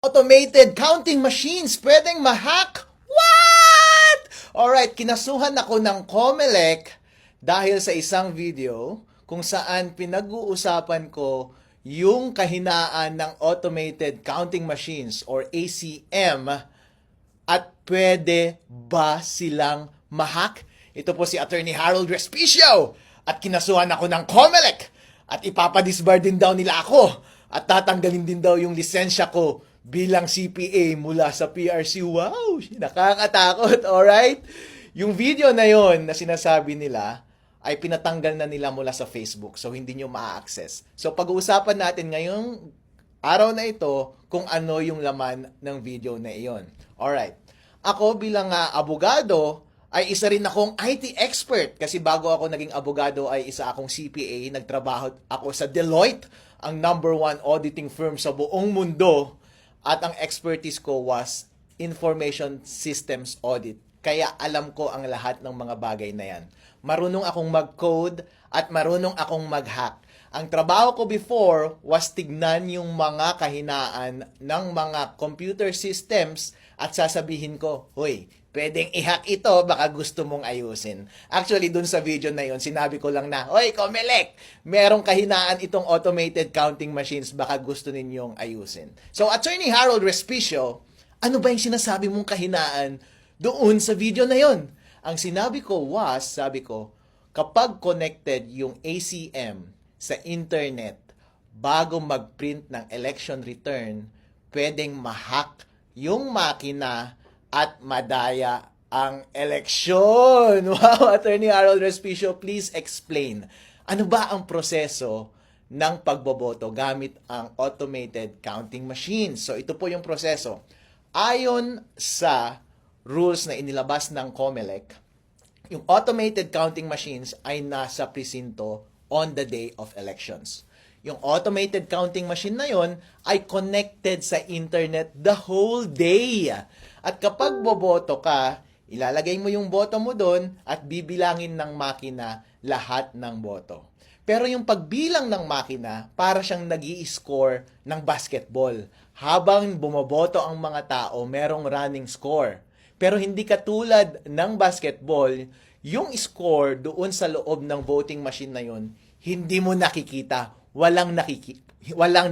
Automated counting machines pwedeng ma-hack? What? Alright, kinasuhan ako ng COMELEC dahil sa isang video kung saan pinag-uusapan ko yung kahinaan ng automated counting machines or ACM at pwede ba silang ma-hack? Ito po si Attorney Harold Respicio at kinasuhan ako ng COMELEC at ipapadisbar din daw nila ako at tatanggalin din daw yung lisensya ko bilang CPA mula sa PRC. Wow! Nakakatakot, alright? Yung video na yon na sinasabi nila ay pinatanggal na nila mula sa Facebook. So, hindi nyo ma-access. So, pag-uusapan natin ngayong araw na ito kung ano yung laman ng video na iyon. Alright. Ako bilang abogado, ay isa rin akong IT expert kasi bago ako naging abogado ay isa akong CPA. Nagtrabaho ako sa Deloitte, ang #1 auditing firm sa buong mundo. At ang expertise ko was information systems audit. Kaya alam ko ang lahat ng mga bagay na yan. Marunong akong mag-code at marunong akong mag-hack. Ang trabaho ko before was tignan yung mga kahinaan ng mga computer systems at sasabihin ko, "Hoy, pwedeng i-hack ito, baka gusto mong ayusin." Actually, dun sa video na yon sinabi ko lang na, "Hoy, COMELEC, merong kahinaan itong automated counting machines, baka gusto ninyong ayusin." So, Attorney Harold Respicio, ano ba yung sinasabi mong kahinaan doon sa video na yon? Ang sinabi ko was, sabi ko, kapag connected yung ACM sa internet bago mag-print ng election return, pwedeng ma-hack yung makina at madaya ang eleksyon. Wow, Attorney Harold Respicio, please explain. Ano ba ang proseso ng pagboboto gamit ang automated counting machines? So, ito po yung proseso. Ayon sa rules na inilabas ng COMELEC, yung automated counting machines ay nasa presinto on the day of elections. Yung automated counting machine na yon ay connected sa internet the whole day. At kapag boboto ka, ilalagay mo yung boto mo doon at bibilangin ng makina lahat ng boto. Pero yung pagbilang ng makina, para siyang nag-i-score ng basketball. Habang bumoboto ang mga tao, merong running score. Pero hindi katulad ng basketball, yung score doon sa loob ng voting machine na yon, hindi mo nakikita. Walang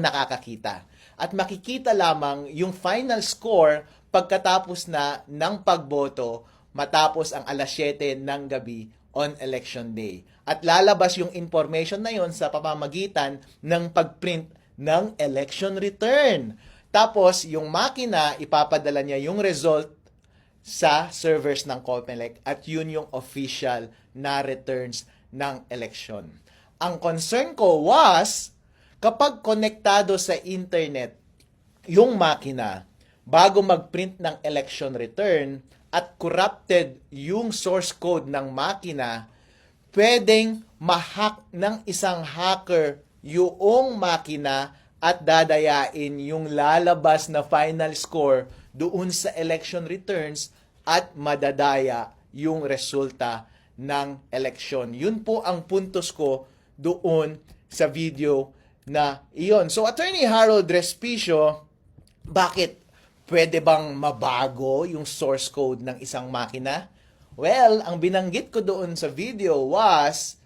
nakakakita. At makikita lamang yung final score pagkatapos na ng pagboto matapos ang 7:00 ng gabi on election day. At lalabas yung information na yon sa pamamagitan ng pagprint ng election return. Tapos, yung makina, ipapadala niya yung result sa servers ng COMELEC at yun yung official na returns ng election. Ang concern ko was, kapag konektado sa internet yung makina, bago mag-print ng election return at corrupted yung source code ng makina, pwedeng ma-hack ng isang hacker yung makina at dadayain yung lalabas na final score doon sa election returns at madadaya yung resulta ng eleksyon. Yun po ang puntos ko doon sa video na iyon. So, Attorney Harold Respicio, bakit pwede bang mabago yung source code ng isang makina? Well, ang binanggit ko doon sa video was,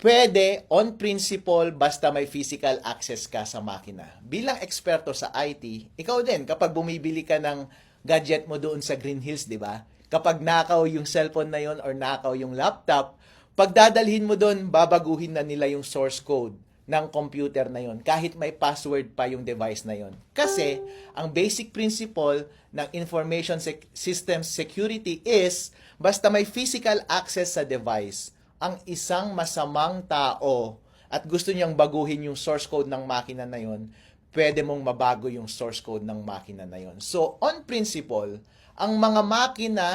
pwede on principle basta may physical access ka sa makina. Bilang eksperto sa IT, ikaw din, kapag bumibili ka ng gadget mo doon sa Green Hills, di ba? Kapag nakaw yung cellphone na yon or nakaw yung laptop, pagdadalhin mo doon, babaguhin na nila yung source code ng computer na yon kahit may password pa yung device na yon. Kasi, ang basic principle ng information systems security is, basta may physical access sa device, ang isang masamang tao at gusto niyang baguhin yung source code ng makina na yon, pwede mong mabago yung source code ng makina na yon. So, on principle, ang mga makina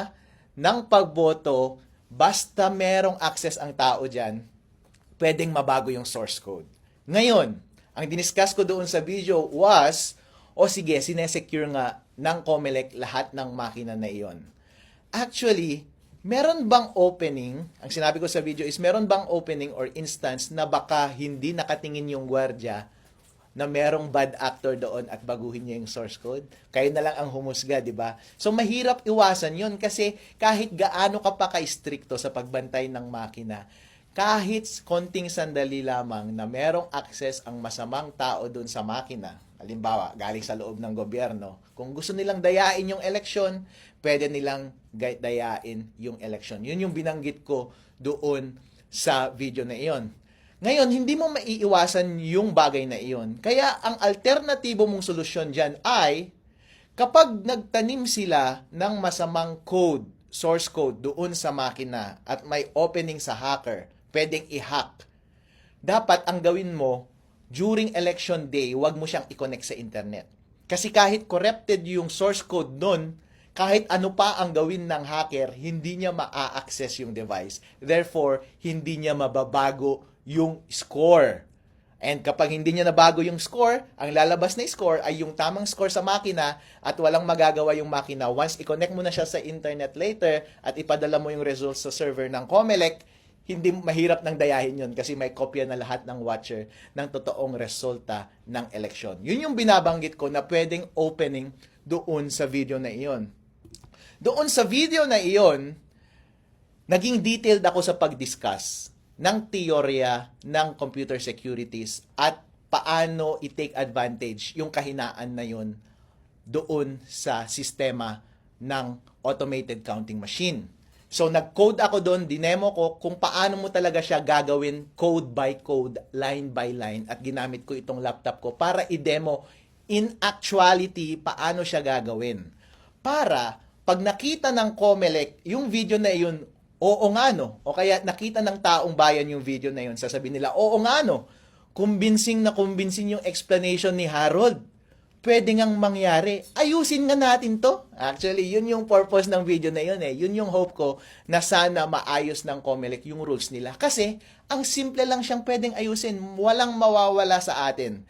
ng pagboto, basta merong access ang tao dyan, pwedeng mabago yung source code. Ngayon, ang diniscuss ko doon sa video was, sige, sinesecure nga ng COMELEC lahat ng makina na iyon. Actually, meron bang opening, ang sinabi ko sa video is, meron bang opening or instance na baka hindi nakatingin yung gwardiya na merong bad actor doon at baguhin niya yung source code? Kayo na lang ang humusga, di ba? So, mahirap iwasan yun kasi kahit gaano ka pa ka-stricto sa pagbantay ng makina, kahit konting sandali lamang na merong access ang masamang tao doon sa makina, halimbawa, galing sa loob ng gobyerno, kung gusto nilang dayain yung eleksyon, pwede nilang dayain yung eleksyon. Yun yung binanggit ko doon sa video na iyon. Ngayon, hindi mo maiiwasan yung bagay na iyon. Kaya ang alternatibo mong solusyon dyan ay kapag nagtanim sila ng masamang code, source code doon sa makina at may opening sa hacker, pwedeng i-hack. Dapat ang gawin mo, during election day, wag mo siyang i-connect sa internet. Kasi kahit corrupted yung source code nun, kahit ano pa ang gawin ng hacker, hindi niya ma-access yung device. Therefore, hindi niya mababago yung score. And kapag hindi niya nabago yung score, ang lalabas na score ay yung tamang score sa makina at walang magagawa yung makina. Once i-connect mo na siya sa internet later at ipadala mo yung results sa server ng COMELEC, hindi mahirap nang dayahin yun kasi may kopya na lahat ng watcher ng totoong resulta ng eleksyon. Yun yung binabanggit ko na pwedeng opening doon sa video na iyon. Doon sa video na iyon, naging detailed ako sa pag-discuss ng teorya ng computer securities at paano i-take advantage yung kahinaan na yun doon sa sistema ng automated counting machine. So, nag-code ako doon, dinemo ko kung paano mo talaga siya gagawin code by code, line by line, at ginamit ko itong laptop ko para i-demo in actuality paano siya gagawin. Para, pag nakita ng COMELEC yung video na yun, oo nga no, o kaya nakita ng taong bayan yung video na yun, sasabihin nila, oo nga no, convincing yung explanation ni Harold. Pwede ngang mangyari. Ayusin nga natin to. Actually, yun yung purpose ng video na yun eh. Yun yung hope ko na sana maayos ng COMELEC yung rules nila. Kasi, ang simple lang siyang pwedeng ayusin. Walang mawawala sa atin.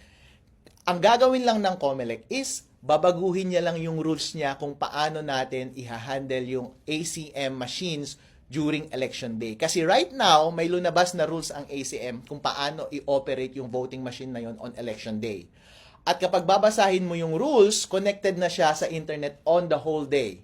Ang gagawin lang ng COMELEC is, babaguhin niya lang yung rules niya kung paano natin i-handle yung ACM machines during election day. Kasi right now, may lunabas na rules ang ACM kung paano i-operate yung voting machine na yun on election day. At kapag babasahin mo yung rules, connected na siya sa internet on the whole day.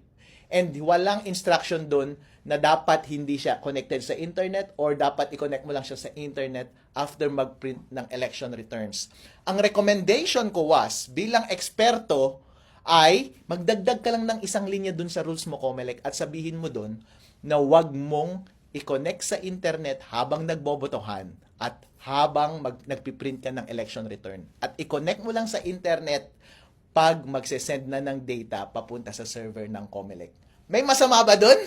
And walang instruction doon na dapat hindi siya connected sa internet or dapat i-connect mo lang siya sa internet after mag-print ng election returns. Ang recommendation ko was, bilang eksperto, ay magdagdag ka lang ng isang linya doon sa rules mo, COMELEC, at sabihin mo doon na wag mong i-connect sa internet habang nagbobotohan at habang nagpiprint ka ng election return. At i-connect mo lang sa internet pag magsesend na ng data papunta sa server ng COMELEC. May masama ba dun?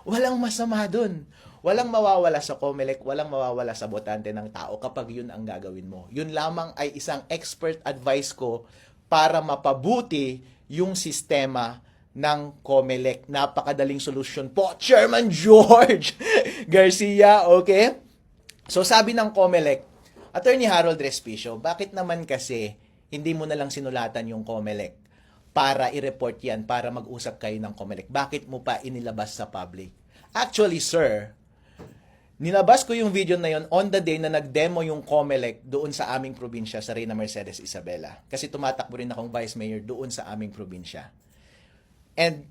Walang masama dun. Walang mawawala sa COMELEC, walang mawawala sa botante ng tao kapag yun ang gagawin mo. Yun lamang ay isang expert advice ko para mapabuti yung sistema ng COMELEC. Napakadaling solusyon po, Chairman George Garcia, okay? So sabi ng COMELEC, Attorney Harold Respicio, bakit naman kasi hindi mo na lang sinulatan yung COMELEC para i-report yan, para mag-usap kayo ng COMELEC? Bakit mo pa inilabas sa public? Actually, sir, nilabas ko yung video na yon on the day na nag-demo yung COMELEC doon sa aming probinsya, sa Reyna Mercedes Isabela. Kasi tumatakbo rin akong vice mayor doon sa aming probinsya. And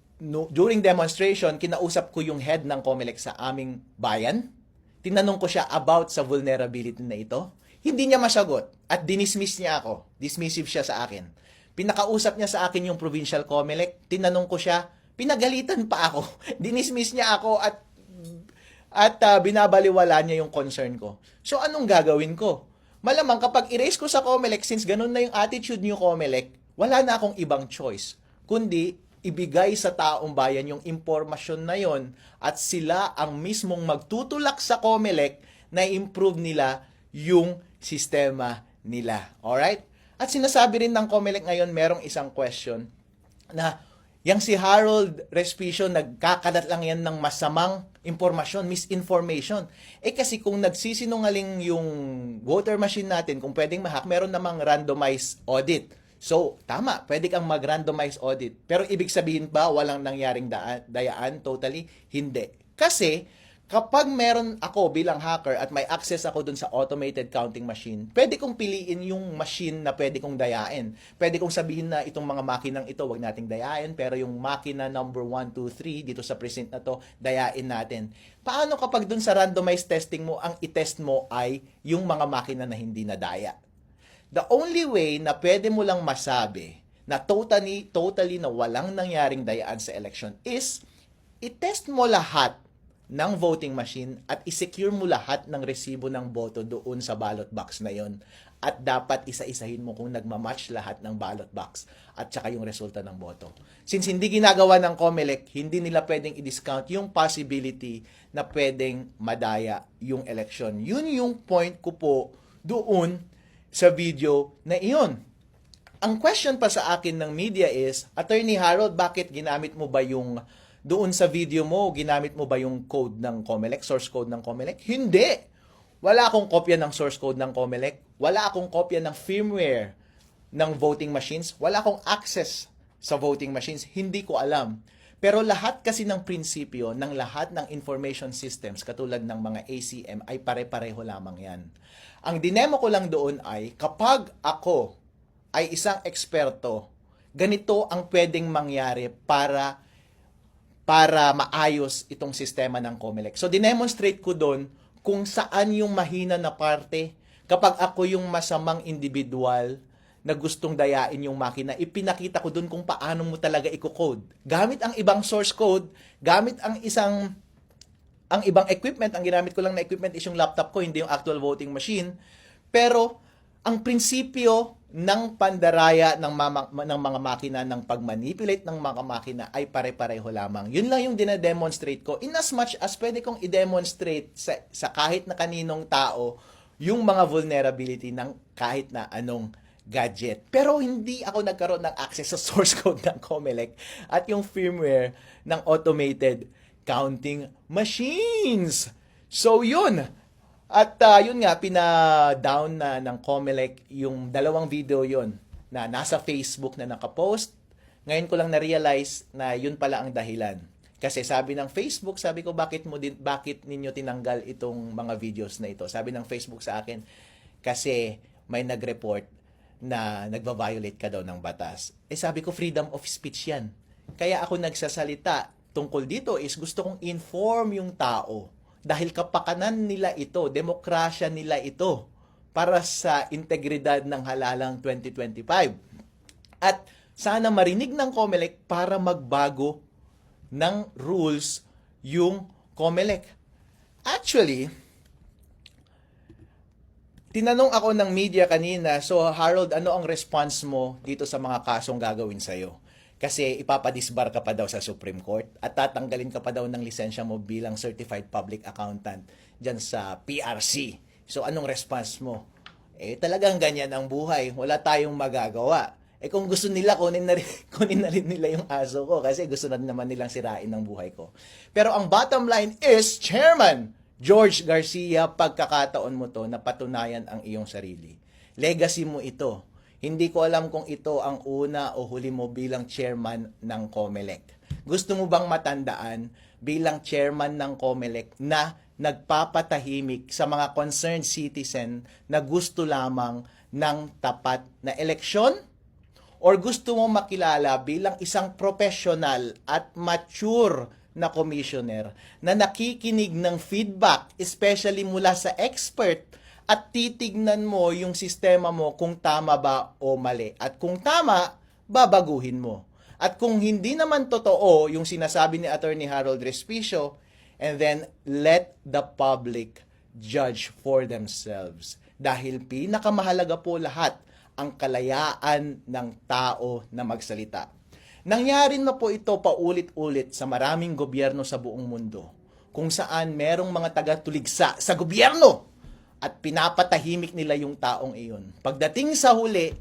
during demonstration, kinausap ko yung head ng COMELEC sa aming bayan. Tinanong ko siya about sa vulnerability na ito. Hindi niya masagot at dinismiss niya ako. Dismissive siya sa akin. Pinakausap niya sa akin yung provincial COMELEC. Tinanong ko siya, pinagalitan pa ako. Dinismiss niya ako at binabaliwala niya yung concern ko. So anong gagawin ko? Malamang kapag erase ko sa COMELEC, since ganun na yung attitude niyo COMELEC, wala na akong ibang choice. Kundi ibigay sa taong bayan yung impormasyon na yon at sila ang mismong magtutulak sa COMELEC na improve nila yung sistema nila. Alright? At sinasabi rin ng COMELEC ngayon, merong isang question na yang si Harold Respicio, nagkakalat lang yan ng masamang impormasyon, misinformation. Kasi kung nagsisinungaling yung voter machine natin, kung pwedeng ma-hack, meron namang randomized audit. So, tama, pwede kang mag-randomize audit. Pero ibig sabihin ba walang nangyaring dayaan? Totally, hindi. Kasi, kapag meron ako bilang hacker at may access ako dun sa automated counting machine, pwede kong piliin yung machine na pwede kong dayain. Pwede kong sabihin na itong mga makinang ito, wag nating dayain, pero yung makina number 1, 2, 3 dito sa precinct na to, dayain natin. Paano kapag dun sa randomized testing mo, ang itest mo ay yung mga makina na hindi nadaya? The only way na pwede mo lang masabi na totally na walang nangyaring dayaan sa election is itest mo lahat ng voting machine at isecure mo lahat ng resibo ng boto doon sa ballot box na yon. At dapat isa-isahin mo kung nagmamatch lahat ng ballot box at saka yung resulta ng boto. Since hindi ginagawa ng COMELEC, hindi nila pwedeng i-discount yung possibility na pwedeng madaya yung election. Yun yung point ko po doon sa video na iyon. Ang question pa sa akin ng media is, Attorney Harold, bakit ginamit mo ba yung doon sa video mo, ginamit mo ba yung code ng COMELEC, source code ng COMELEC? Hindi! Wala akong kopya ng source code ng COMELEC. Wala akong kopya ng firmware ng voting machines. Wala akong access sa voting machines. Hindi ko alam. Pero lahat kasi ng prinsipyo ng lahat ng information systems, katulad ng mga ACM, ay pare-pareho lamang yan. Ang dinemo ko lang doon ay, kapag ako ay isang eksperto, ganito ang pwedeng mangyari para maayos itong sistema ng COMELEC. So, dinemonstrate ko doon kung saan yung mahina na parte. Kapag ako yung masamang individual na gustong dayain yung makina, ipinakita ko doon kung paano mo talaga i-code. Gamit ang ibang source code, gamit ang ibang equipment, ang ginamit ko lang na equipment is yung laptop ko, hindi yung actual voting machine. Pero, ang prinsipyo ng pandaraya ng mga makina, ng pagmanipulate ng mga makina ay pare-pareho lamang. Yun lang yung dinedemonstrate ko. In as much as pwede kong i-demonstrate sa kahit na kaninong tao yung mga vulnerability ng kahit na anong gadget. Pero hindi ako nagkaroon ng access sa source code ng COMELEC at yung firmware ng automated counting machines. So yun. At yun nga, pina-down na ng COMELEC yung dalawang video yon na nasa Facebook na nakapost. Ngayon ko lang na-realize na yun pala ang dahilan. Kasi sabi ng Facebook, sabi ko, bakit ninyo tinanggal itong mga videos na ito? Sabi ng Facebook sa akin, kasi may nag-report na nagva-violate ka daw ng batas. Sabi ko, freedom of speech yan. Kaya ako nagsasalita tungkol dito is gusto kong inform yung tao. Dahil kapakanan nila ito, demokrasya nila ito para sa integridad ng halalang 2025. At sana marinig ng COMELEC para magbago ng rules yung COMELEC. Actually, tinanong ako ng media kanina, so Harold, ano ang response mo dito sa mga kasong gagawin sa'yo? Kasi ipapadisbar ka pa daw sa Supreme Court at tatanggalin ka pa daw ng lisensya mo bilang Certified Public Accountant dyan sa PRC. So anong response mo? Talagang ganyan ang buhay. Wala tayong magagawa. Kung gusto nila, kunin na rin nila yung aso ko kasi gusto na naman nilang sirain ng buhay ko. Pero ang bottom line is, Chairman George Garcia, pagkakataon mo to na patunayan ang iyong sarili. Legacy mo ito. Hindi ko alam kung ito ang una o huli mo bilang chairman ng COMELEC. Gusto mo bang matandaan bilang chairman ng COMELEC na nagpapatahimik sa mga concerned citizen na gusto lamang ng tapat na eleksyon? Or gusto mo makilala bilang isang professional at mature na commissioner na nakikinig ng feedback, especially mula sa expert, at titignan mo yung sistema mo kung tama ba o mali. At kung tama, babaguhin mo. At kung hindi naman totoo yung sinasabi ni Attorney Harold Respicio, and then let the public judge for themselves. Dahil pinakamahalaga po lahat ang kalayaan ng tao na magsalita. Nangyari na po ito paulit-ulit sa maraming gobyerno sa buong mundo, kung saan merong mga taga-tuligsa sa gobyerno at pinapatahimik nila yung taong iyon. Pagdating sa huli,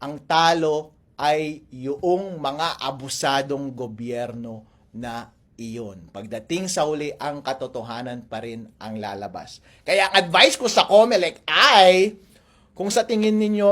ang talo ay yung mga abusadong gobyerno na iyon. Pagdating sa huli, ang katotohanan pa rin ang lalabas. Kaya ang advice ko sa COMELEC ay, kung sa tingin ninyo,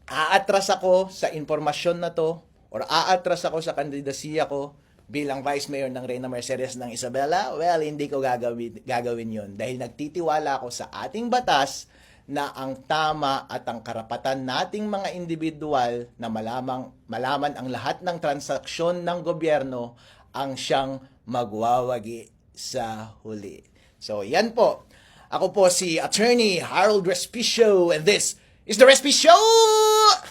aatras ako sa informasyon na to, or aatras ako sa kandidasiya ko, bilang Vice Mayor ng Reyna Mercedes ng Isabela, well, hindi ko gagawin yun. Dahil nagtitiwala ako sa ating batas na ang tama at ang karapatan nating mga individual na malaman ang lahat ng transaksyon ng gobyerno ang siyang magwawagi sa huli. So, yan po. Ako po si Attorney Harold Respicio and this is The Respi Show!